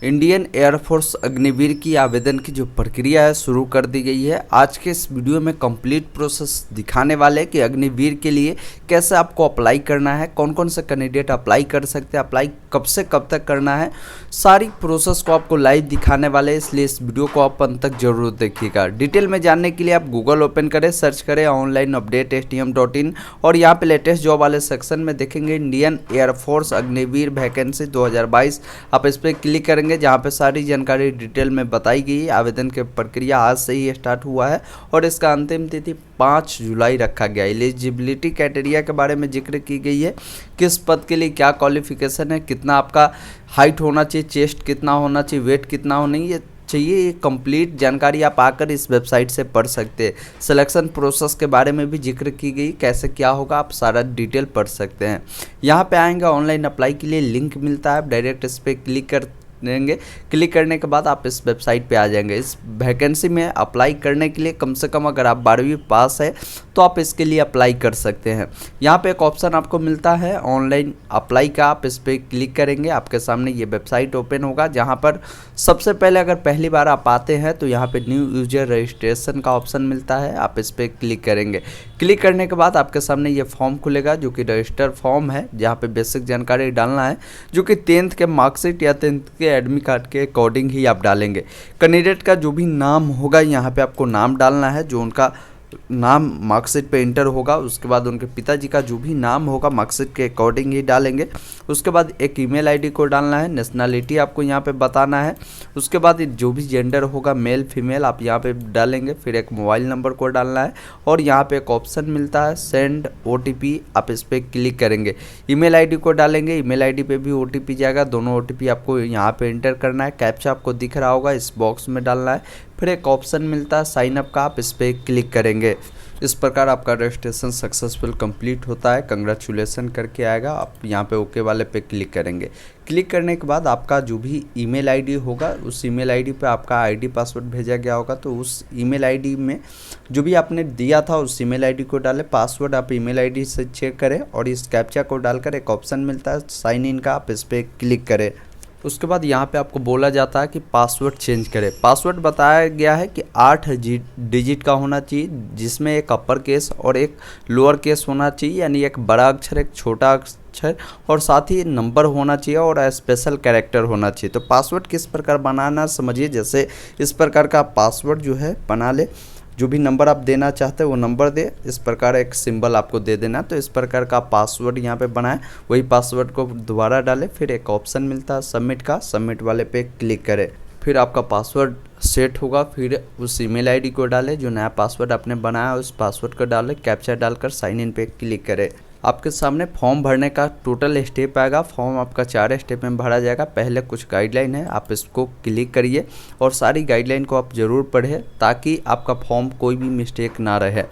Indian air force Agniveer की आवेदन की जो प्रक्रिया है शुरू कर दी गई है। आज के इस वीडियो में कंप्लीट प्रोसेस दिखाने वाले हैं कि अग्निवीर के लिए कैसे आपको अप्लाई करना है, कौन कौन से कैंडिडेट अप्लाई कर सकते हैं, अप्लाई कब से कब तक करना है, सारी प्रोसेस को आपको लाइव दिखाने वाले हैं। इसलिए इस वीडियो को आप अंत तक जरूर देखिएगा। डिटेल में जानने के लिए आप गूगल ओपन करें, सर्च करें ऑनलाइन अपडेट stm.in और यहाँ पे लेटेस्ट जॉब वाले सेक्शन में देखेंगे इंडियन एयरफोर्स अग्निवीर वैकेंसी 2022। आप इस पर क्लिक करेंगे जहाँ पे सारी जानकारी डिटेल में बताई गई है। आवेदन की प्रक्रिया आज से ही स्टार्ट हुआ है और इसका अंतिम तिथि 5 जुलाई रखा गया है। एलिजिबिलिटी क्राइटेरिया के बारे में जिक्र की गई है, किस पद के लिए क्या क्वालिफिकेशन है, कितना आपका हाइट होना चाहिए, चेस्ट कितना होना चाहिए, वेट कितना होना चाहिए, ये कंप्लीट जानकारी आप आकर इस वेबसाइट से पढ़ सकते हैं। सिलेक्शन प्रोसेस के बारे में भी जिक्र की गई, कैसे क्या होगा आप सारा डिटेल पढ़ सकते हैं। यहाँ पे आएंगे ऑनलाइन अप्लाई के लिए लिंक मिलता है, आप डायरेक्ट इस पर क्लिक कर देंगे। क्लिक करने के बाद आप इस वेबसाइट पे आ जाएंगे। इस वैकेंसी में अप्लाई करने के लिए कम से कम अगर आप 12वीं पास है तो आप इसके लिए अप्लाई कर सकते हैं। यहाँ पे एक ऑप्शन आपको मिलता है ऑनलाइन अप्लाई का, आप इस पर क्लिक करेंगे, आपके सामने ये वेबसाइट ओपन होगा जहाँ पर सबसे पहले अगर पहली बार आप आते हैं तो यहाँ पे न्यू यूजर रजिस्ट्रेशन का ऑप्शन मिलता है, आप इस पर क्लिक करेंगे। क्लिक करने के बाद आपके सामने ये फॉर्म खुलेगा जो कि रजिस्टर फॉर्म है, जहाँ पे बेसिक जानकारी डालना है जो कि 10th के मार्कशीट या 10th के एडमिट कार्ड के अकॉर्डिंग ही आप डालेंगे। कैंडिडेट का जो भी नाम होगा यहाँ पे आपको नाम डालना है, जो उनका नाम मार्कशीट पे इंटर होगा। उसके बाद उनके पिताजी का जो भी नाम होगा मार्कशीट के अकॉर्डिंग ही डालेंगे। उसके बाद एक ईमेल आईडी को डालना है, नेशनलिटी आपको यहाँ पे बताना है। उसके बाद जो भी जेंडर होगा मेल फीमेल आप यहाँ पे डालेंगे। फिर एक मोबाइल नंबर को डालना है और यहाँ पे एक ऑप्शन मिलता है सेंड OTP, आप इस पर क्लिक करेंगे। ईमेल आईडी को डालेंगे, ईमेल आईडी पे भी OTP जाएगा, दोनों OTP आपको यहाँ पे इंटर करना है। कैप्चा आपको दिख रहा होगा, इस बॉक्स में डालना है। फिर एक ऑप्शन मिलता है साइन अप का, आप इस पर क्लिक करेंगे। इस प्रकार आपका रजिस्ट्रेशन सक्सेसफुल कंप्लीट होता है, कंग्रेचुलेसन करके आएगा। आप यहाँ पे ओके वाले पे क्लिक करेंगे। क्लिक करने के बाद आपका जो भी ईमेल आईडी होगा उस ईमेल आईडी पे आपका आईडी पासवर्ड भेजा गया होगा, तो उस ईमेल आईडी में जो भी आपने दिया था उस ईमेल आईडी को डालें। पासवर्ड आप ईमेल आईडी से चेक करें और इस कैप्चा को डालकर एक ऑप्शन मिलता है साइन इन का, आप इस पर क्लिक करें। उसके बाद यहाँ पे आपको बोला जाता है कि पासवर्ड चेंज करें। पासवर्ड बताया गया है कि 8 डिजिट का होना चाहिए, जिसमें एक अपर केस और एक लोअर केस होना चाहिए, यानी एक बड़ा अक्षर एक छोटा अक्षर और साथ ही नंबर होना चाहिए और स्पेशल कैरेक्टर होना चाहिए। तो पासवर्ड किस प्रकार बनाना समझिए, जैसे इस प्रकार का पासवर्ड जो है बना ले, जो भी नंबर आप देना चाहते हैं वो नंबर दे, इस प्रकार एक सिंबल आपको दे देना। तो इस प्रकार का पासवर्ड यहाँ पे बनाएं, वही पासवर्ड को दोबारा डालें। फिर एक ऑप्शन मिलता है सबमिट का, सबमिट वाले पे क्लिक करें। फिर आपका पासवर्ड सेट होगा। फिर उस ईमेल आईडी को डालें, जो नया पासवर्ड आपने बनाया उस पासवर्ड को डालें, कैप्चा डालकर साइन इन पे क्लिक करें। आपके सामने फॉर्म भरने का टोटल स्टेप आएगा। फॉर्म आपका 4 स्टेप में भरा जाएगा। पहले कुछ गाइडलाइन है, आप इसको क्लिक करिए और सारी गाइडलाइन को आप ज़रूर पढ़ें ताकि आपका फॉर्म कोई भी मिस्टेक ना रहे।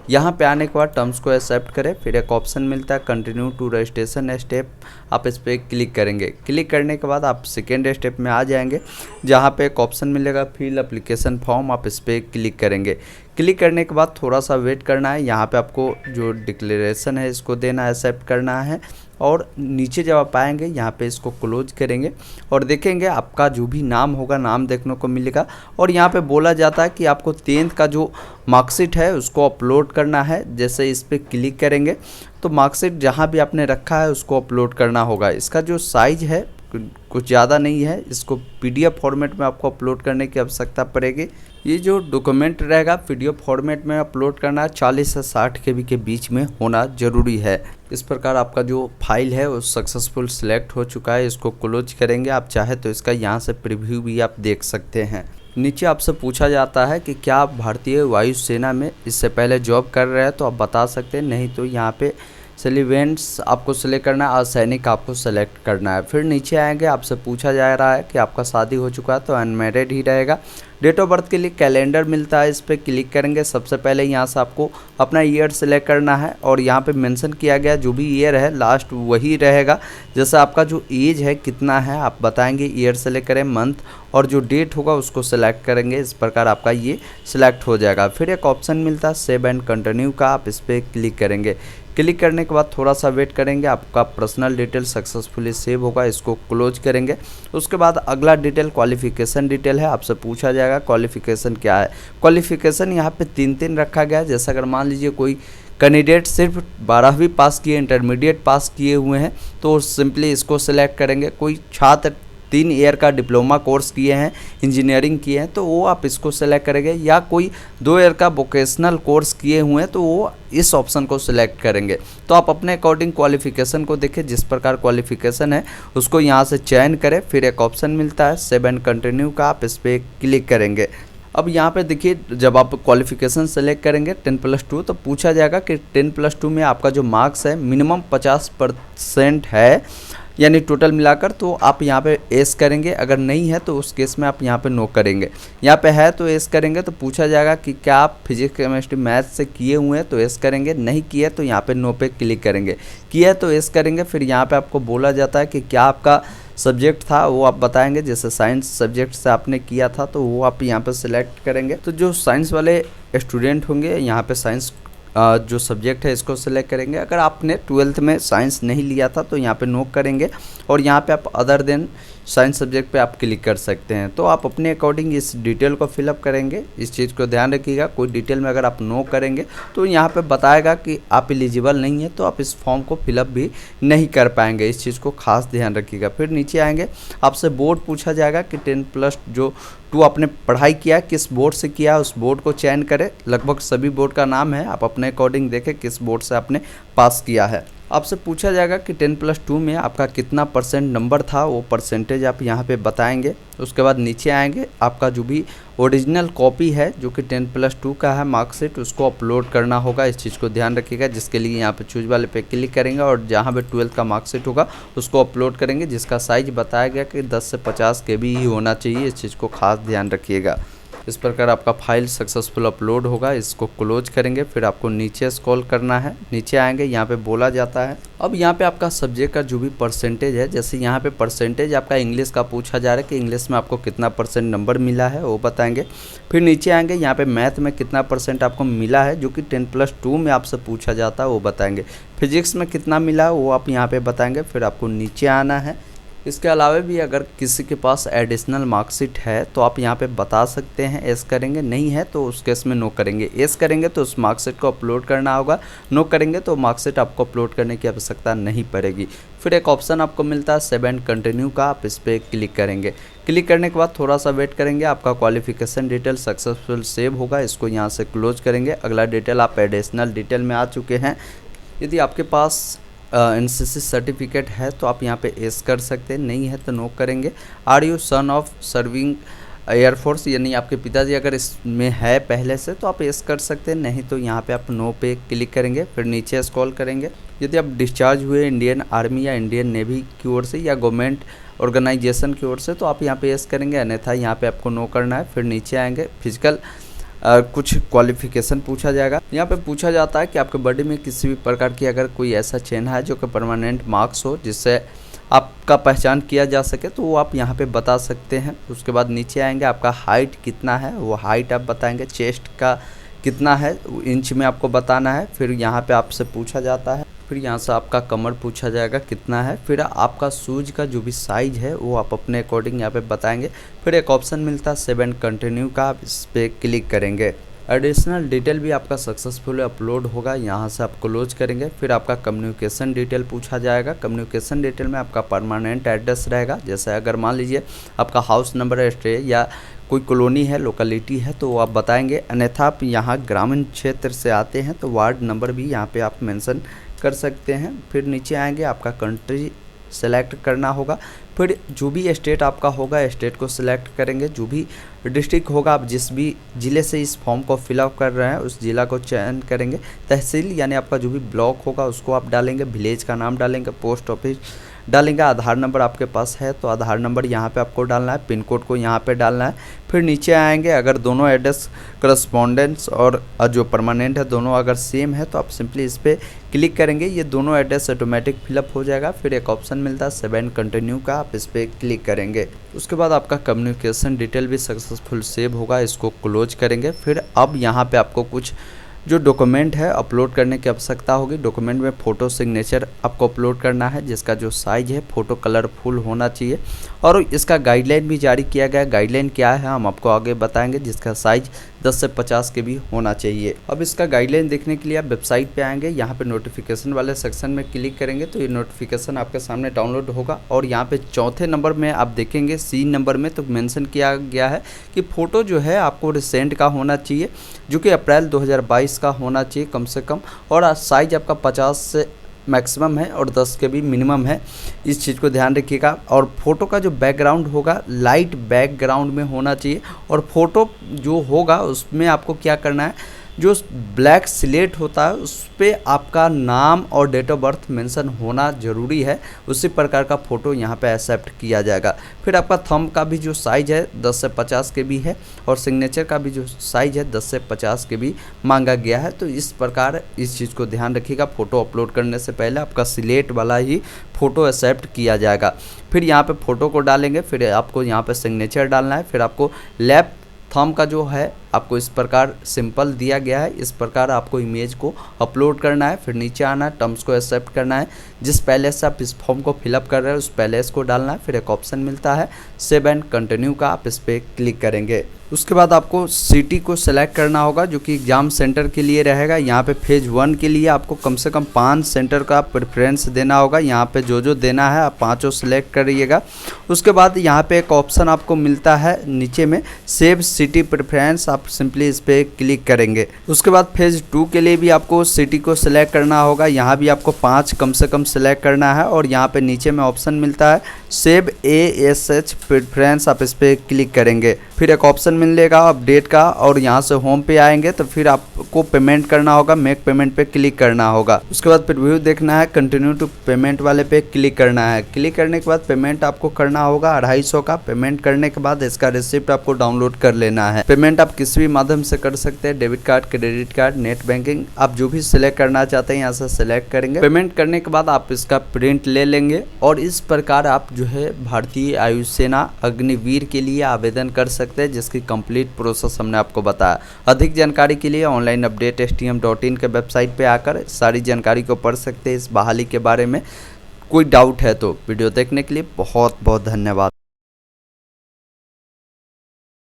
यहाँ पे आने के बाद टर्म्स को एक्सेप्ट करें। फिर एक ऑप्शन मिलता है कंटिन्यू टू रजिस्ट्रेशन स्टेप, आप इस पर क्लिक करेंगे। क्लिक करने के बाद आप सेकेंड स्टेप में आ जाएंगे, जहाँ पे एक ऑप्शन मिलेगा फिल एप्लीकेशन फॉर्म, आप इस पर क्लिक करेंगे। क्लिक करने के बाद थोड़ा सा वेट करना है। यहाँ पे आपको जो डिक्लेरेशन है इसको देना है, एक्सेप्ट करना है और नीचे जब आप आएंगे यहाँ पे इसको क्लोज करेंगे और देखेंगे आपका जो भी नाम होगा नाम देखने को मिलेगा। और यहाँ पे बोला जाता है कि आपको 10th का जो मार्कशीट है उसको अपलोड करना है। जैसे इस पर क्लिक करेंगे तो मार्कशीट जहाँ भी आपने रखा है उसको अपलोड करना होगा। इसका जो साइज़ है कुछ ज़्यादा नहीं है, इसको PDF फॉर्मेट में आपको अपलोड करने की आवश्यकता पड़ेगी। ये जो डॉक्यूमेंट रहेगा PDF फॉर्मेट में अपलोड करना 40 से 60 KB के बीच में होना ज़रूरी है। इस प्रकार आपका जो फाइल है वो सक्सेसफुल सिलेक्ट हो चुका है। इसको क्लोज करेंगे। आप चाहे तो इसका यहाँ से प्रीव्यू भी आप देख सकते हैं। नीचे आपसे पूछा जाता है कि क्या आप भारतीय वायुसेना में इससे पहले जॉब कर रहे हैं, तो आप बता सकते हैं, नहीं तो यहाँ पे सेलिवेंट्स आपको सेलेक्ट करना है, असैनिक आपको सेलेक्ट करना है। फिर नीचे आएंगे, आपसे पूछा जा रहा है कि आपका शादी हो चुका है तो अनमैरिड ही रहेगा। डेट ऑफ बर्थ के लिए कैलेंडर मिलता है, इस पर क्लिक करेंगे। सबसे पहले यहाँ से आपको अपना ईयर सेलेक्ट करना है और यहाँ पे मेंशन किया गया जो भी ईयर है लास्ट वही रहेगा। जैसे आपका जो एज है कितना है आप बताएंगे, ईयर सेलेक्ट करें, मंथ और जो डेट होगा उसको सेलेक्ट करेंगे। इस प्रकार आपका ये सिलेक्ट हो जाएगा। फिर एक ऑप्शन मिलता है सेव एंड कंटिन्यू का, आप इस पर क्लिक करेंगे। क्लिक करने के बाद थोड़ा सा वेट करेंगे, आपका पर्सनल डिटेल सक्सेसफुली सेव होगा, इसको क्लोज करेंगे। उसके बाद अगला डिटेल क्वालिफिकेशन डिटेल है, आपसे पूछा जाएगा क्वालिफिकेशन क्या है। क्वालिफिकेशन यहाँ पे 3 रखा गया है। जैसे अगर मान लीजिए कोई कैंडिडेट सिर्फ 12वीं पास किए, इंटरमीडिएट पास किए हुए हैं तो सिंपली इसको सिलेक्ट करेंगे। कोई छात्र 3 ईयर का डिप्लोमा कोर्स किए हैं, इंजीनियरिंग किए हैं तो वो आप इसको सेलेक्ट करेंगे, या कोई 2 ईयर का वोकेशनल कोर्स किए हुए हैं तो वो इस ऑप्शन को सिलेक्ट करेंगे। तो आप अपने अकॉर्डिंग क्वालिफिकेशन को देखें, जिस प्रकार क्वालिफिकेशन है उसको यहाँ से चयन करें। फिर एक ऑप्शन मिलता है सेव एंड कंटिन्यू का, आप इस पर क्लिक करेंगे। अब यहाँ पे देखिए, जब आप क्वालिफिकेशन सेलेक्ट करेंगे 10+2 तो पूछा जाएगा कि 10+2 में आपका जो मार्क्स है मिनिमम 50% है, यानी टोटल मिलाकर, तो आप यहाँ पे एस करेंगे। अगर नहीं है तो उस केस में आप यहाँ पे नो करेंगे। यहाँ पे है तो एस करेंगे। तो पूछा जाएगा कि क्या आप फिजिक्स केमिस्ट्री मैथ से किए हुए हैं तो एस करेंगे, नहीं किए तो यहाँ पे नो पे क्लिक करेंगे, किया तो एस करेंगे। फिर यहाँ पे आपको बोला जाता है कि क्या आपका सब्जेक्ट था वो आप बताएंगे। जैसे साइंस सब्जेक्ट से आपने किया था तो वो आप यहाँ पे सिलेक्ट करेंगे। तो जो साइंस वाले स्टूडेंट होंगे यहाँ पे साइंस जो सब्जेक्ट है इसको सिलेक्ट करेंगे। अगर आपने 12th में साइंस नहीं लिया था तो यहाँ पे नो करेंगे, और यहाँ पे आप अदर देन साइंस सब्जेक्ट पे आप क्लिक कर सकते हैं। तो आप अपने अकॉर्डिंग इस डिटेल को फिलअप करेंगे। इस चीज़ को ध्यान रखिएगा, कोई डिटेल में अगर आप नो करेंगे तो यहाँ पे बताएगा कि आप एलिजिबल नहीं है, तो आप इस फॉर्म को फिलअप भी नहीं कर पाएंगे। इस चीज़ को खास ध्यान रखिएगा। फिर नीचे आएंगे, आपसे बोर्ड पूछा जाएगा कि 10+2 आपने पढ़ाई किया किस बोर्ड से किया, उस बोर्ड को चयन करें। लगभग सभी बोर्ड का नाम है, आप अपने अकॉर्डिंग देखें किस बोर्ड से आपने पास किया है। आपसे पूछा जाएगा कि 10+2 में आपका कितना % नंबर था, वो परसेंटेज आप यहाँ पे बताएंगे। उसके बाद नीचे आएंगे, आपका जो भी ओरिजिनल कॉपी है जो कि 10+2 का है मार्कशीट, उसको अपलोड करना होगा। इस चीज़ को ध्यान रखिएगा, जिसके लिए यहाँ पे चूज वाले पे क्लिक करेंगे और जहाँ पे 12th का मार्कशीट होगा उसको अपलोड करेंगे, जिसका साइज़ बताया गया कि 10 से 50 KB ही होना चाहिए। इस चीज़ को खास ध्यान रखिएगा। इस प्रकार आपका फाइल सक्सेसफुल अपलोड होगा। इसको क्लोज करेंगे। फिर आपको नीचे स्क्रॉल करना है, नीचे आएंगे, यहाँ पे बोला जाता है अब यहाँ पे आपका सब्जेक्ट का जो भी परसेंटेज है, जैसे यहाँ पे परसेंटेज आपका इंग्लिश का पूछा जा रहा है कि इंग्लिश में आपको कितना % नंबर मिला है वो बताएंगे। फिर नीचे आएंगे, यहाँ पे मैथ में कितना % आपको मिला है जो कि 10+2 में आपसे पूछा जाता है वो बताएंगे। फिजिक्स में कितना मिला है वो आप यहाँ पे बताएंगे। फिर आपको नीचे आना है। इसके अलावा भी अगर किसी के पास एडिशनल मार्कशीट है तो आप यहाँ पे बता सकते हैं, एस करेंगे, नहीं है तो उस केस में नो करेंगे। एस करेंगे तो उस मार्कशीट को अपलोड करना होगा, नो करेंगे तो मार्कशीट आपको अपलोड करने की आवश्यकता नहीं पड़ेगी। फिर एक ऑप्शन आपको मिलता है सेव एंड कंटिन्यू का, आप इस पर क्लिक करेंगे। क्लिक करने के बाद थोड़ा सा वेट करेंगे, आपका क्वालिफिकेशन डिटेल सक्सेसफुल सेव होगा। इसको यहाँ से क्लोज करेंगे। अगला डिटेल, आप एडिशनल डिटेल में आ चुके हैं। यदि आपके पास NCC सर्टिफिकेट है तो आप यहाँ पे एस कर सकते हैं, नहीं है तो नो करेंगे। Are you son of serving air force, यानी आपके पिताजी अगर इसमें है पहले से तो आप एस कर सकते हैं, नहीं तो यहाँ पे आप नो पे क्लिक करेंगे। फिर नीचे स्क्रॉल करेंगे। यदि आप डिस्चार्ज हुए इंडियन आर्मी या इंडियन नेवी की ओर से या गवर्नमेंट ऑर्गेनाइजेशन की ओर से तो आप यहाँ पे एस करेंगे, अन्यथा यहाँ पे आपको नो करना है। फिर नीचे आएंगे, फिजिकल कुछ क्वालिफिकेशन पूछा जाएगा। यहाँ पे पूछा जाता है कि आपके बॉडी में किसी भी प्रकार की अगर कोई ऐसा चिन्ह है जो कि परमानेंट मार्क्स हो जिससे आपका पहचान किया जा सके तो वो आप यहाँ पे बता सकते हैं। उसके बाद नीचे आएंगे, आपका हाइट कितना है वो हाइट आप बताएंगे। चेस्ट का कितना है इंच में आपको बताना है। फिर यहाँ पे आपसे पूछा जाता है, फिर यहाँ से आपका कमर पूछा जाएगा कितना है। फिर आपका शूज का जो भी साइज है वो आप अपने अकॉर्डिंग यहाँ पे बताएंगे। फिर एक ऑप्शन मिलता है सेव एंड कंटिन्यू का, आप इस पर क्लिक करेंगे। एडिशनल डिटेल भी आपका सक्सेसफुल अपलोड होगा, यहाँ से आप क्लोज करेंगे। फिर आपका कम्युनिकेशन डिटेल पूछा जाएगा। कम्युनिकेशन डिटेल में आपका परमानेंट एड्रेस रहेगा। जैसे अगर मान लीजिए आपका हाउस नंबर स्टे या कोई कॉलोनी है, लोकेलिटी है तो वो आप बताएंगे, अन्यथा आप यहाँ ग्रामीण क्षेत्र से आते हैं तो वार्ड नंबर भी यहाँ पे आप मेंशन कर सकते हैं। फिर नीचे आएंगे, आपका कंट्री सेलेक्ट करना होगा। फिर जो भी स्टेट आपका होगा स्टेट को सिलेक्ट करेंगे। जो भी डिस्ट्रिक्ट होगा, आप जिस भी ज़िले से इस फॉर्म को फिलअप कर रहे हैं उस ज़िला को चयन करेंगे। तहसील यानी आपका जो भी ब्लॉक होगा उसको आप डालेंगे, विलेज का नाम डालेंगे, पोस्ट ऑफिस डालेंगे। आधार नंबर आपके पास है तो आधार नंबर यहाँ पे आपको डालना है, पिन कोड को यहाँ पे डालना है। फिर नीचे आएंगे, अगर दोनों एड्रेस करस्पॉन्डेंस और जो परमानेंट है दोनों अगर सेम है तो आप सिंपली इस पर क्लिक करेंगे, ये दोनों एड्रेस ऑटोमेटिक फिलअप हो जाएगा। फिर एक ऑप्शन मिलता है सेव एंड कंटिन्यू का, आप इस पर क्लिक करेंगे। उसके बाद आपका कम्युनिकेशन डिटेल भी सक्सेसफुल सेव होगा, इसको क्लोज करेंगे। फिर अब यहाँ पे आपको कुछ जो डॉक्यूमेंट है अपलोड करने की आवश्यकता होगी। डॉक्यूमेंट में फ़ोटो सिग्नेचर आपको अपलोड करना है, जिसका जो साइज़ है फ़ोटो कलरफुल होना चाहिए। और इसका गाइडलाइन भी जारी किया गया है। गाइडलाइन क्या है हम आपको आगे बताएंगे, जिसका साइज़ 10 से 50 के भी होना चाहिए। अब इसका गाइडलाइन देखने के लिए आप वेबसाइट पे आएंगे, यहाँ पे नोटिफिकेशन वाले सेक्शन में क्लिक करेंगे तो ये नोटिफिकेशन आपके सामने डाउनलोड होगा। और यहाँ पे चौथे नंबर में आप देखेंगे सी नंबर में तो मेंशन किया गया है कि फ़ोटो जो है आपको रिसेंट का होना चाहिए, जो कि अप्रैल 2022 का होना चाहिए कम से कम। और साइज़ आपका 50 से मैक्सिमम है और 10 के भी मिनिमम है, इस चीज़ को ध्यान रखिएगा। और फोटो का जो बैकग्राउंड होगा लाइट बैकग्राउंड में होना चाहिए। और फोटो जो होगा उसमें आपको क्या करना है, जो ब्लैक स्लेट होता है उस पर आपका नाम और डेट ऑफ बर्थ मेंशन होना ज़रूरी है। उसी प्रकार का फ़ोटो यहाँ पे एक्सेप्ट किया जाएगा। फिर आपका थंब का भी जो साइज़ है 10 से 50 के भी है और सिग्नेचर का भी जो साइज़ है 10 से 50 के भी मांगा गया है। तो इस प्रकार इस चीज़ को ध्यान रखिएगा, फ़ोटो अपलोड करने से पहले आपका स्लेट वाला ही फ़ोटो एक्सेप्ट किया जाएगा। फिर यहाँ पे फ़ोटो को डालेंगे, फिर आपको यहाँ पे सिग्नेचर डालना है। फिर आपको लेफ्ट थंब का जो है आपको इस प्रकार सिंपल दिया गया है, इस प्रकार आपको इमेज को अपलोड करना है। फिर नीचे आना है, टर्म्स को एक्सेप्ट करना है। जिस पैलेस से आप इस फॉर्म को फिलअप कर रहे हैं उस पैलेस को डालना है। फिर एक ऑप्शन मिलता है सेव एंड कंटिन्यू का, आप इस पर क्लिक करेंगे। उसके बाद आपको सिटी को सेलेक्ट करना होगा, जो कि एग्ज़ाम सेंटर के लिए रहेगा। यहाँ पे फेज़ 1 के लिए आपको कम से कम 5 सेंटर का प्रेफरेंस देना होगा। यहाँ पे जो देना है आप 5 सेलेक्ट करिएगा। उसके बाद यहाँ पे एक ऑप्शन आपको मिलता है नीचे में सेव सिटी प्रेफरेंस, आप सिंपली इस पर क्लिक करेंगे। उसके बाद फेज़ 2 के लिए भी आपको सिटी को सिलेक्ट करना होगा। यहाँ भी आपको 5 कम से कम सिलेक्ट करना है। और यहाँ पे नीचे में ऑप्शन मिलता है सेव ASH प्रेफरेंस, आप इस पर क्लिक करेंगे। फिर एक ऑप्शन मिलेगा अपडेट का और यहाँ से होम पे आएंगे तो फिर आपको पेमेंट करना होगा, मेक पेमेंट पे क्लिक करना होगा। उसके बाद प्रीव्यू देखना है, कंटिन्यू टू पेमेंट वाले पे क्लिक करना है। क्लिक करने के बाद पेमेंट आपको करना होगा 250 का। पेमेंट करने के बाद इसका रिसिप्ट आपको डाउनलोड कर लेना है। पेमेंट आप किसी भी माध्यम से कर सकते हैं, debit card, credit card, net banking, आप जो भी सिलेक्ट करना चाहते हैं यहाँ से सिलेक्ट करेंगे। पेमेंट करने के बाद आप इसका प्रिंट ले लेंगे और इस प्रकार आप जो है भारतीय आयु सेना अग्निवीर के लिए आवेदन कर सकते हैं, जिसकी कंप्लीट प्रोसेस हमने आपको बताया। अधिक जानकारी के लिए ऑनलाइन अपडेट stm.in के वेबसाइट पे आकर सारी जानकारी को पढ़ सकते हैं इस बहाली के बारे में। कोई डाउट है तो वीडियो देखने के लिए बहुत बहुत धन्यवाद।